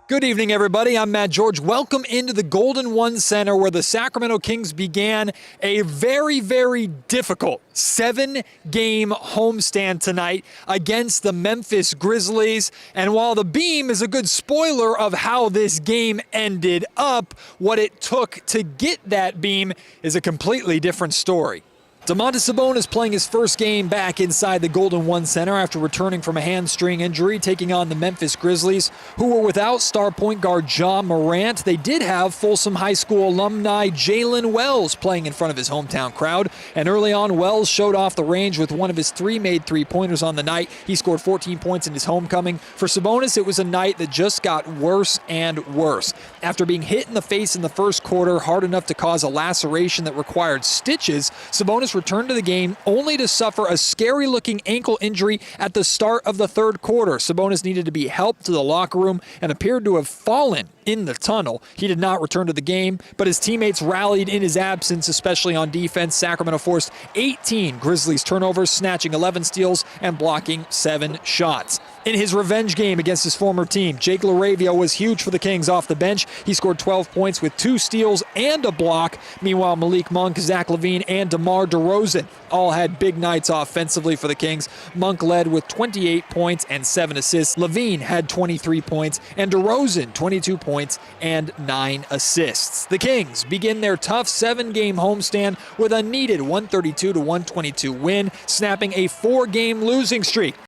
Good evening, everybody. I'm Matt George. Welcome into the Golden One Center, where the Sacramento Kings began a very, very difficult 7-game homestand tonight against the Memphis Grizzlies. And while the beam is a good spoiler of how this game ended up, what it took to get that beam is a completely different story. Domantas Sabonis playing his first game back inside the Golden One Center after returning from a hamstring injury, taking on the Memphis Grizzlies, who were without star point guard Ja Morant. They did have Folsom High School alumni Jalen Wells playing in front of his hometown crowd, and early on, Wells showed off the range with one of his 3 made three-pointers on the night. He scored 14 points in his homecoming. For Sabonis, it was a night that just got worse and worse. After being hit in the face in the first quarter, hard enough to cause a laceration that required stitches, Sabonis returned to the game only to suffer a scary-looking ankle injury at the start of the third quarter. Sabonis needed to be helped to the locker room and appeared to have fallen in the tunnel. He did not return to the game, but his teammates rallied in his absence, especially on defense. Sacramento forced 18 Grizzlies turnovers, snatching 11 steals and blocking 7 shots. In his revenge game against his former team, Jake LaRavia was huge for the Kings off the bench. He scored 12 points with 2 steals and a block. Meanwhile, Malik Monk, Zach LaVine, and DeMar DeRozan all had big nights offensively for the Kings. Monk led with 28 points and 7 assists. LaVine had 23 points, and DeRozan 22 points and 9 assists. The Kings begin their tough 7-game homestand with a needed 132-122 win, snapping a 4-game losing streak.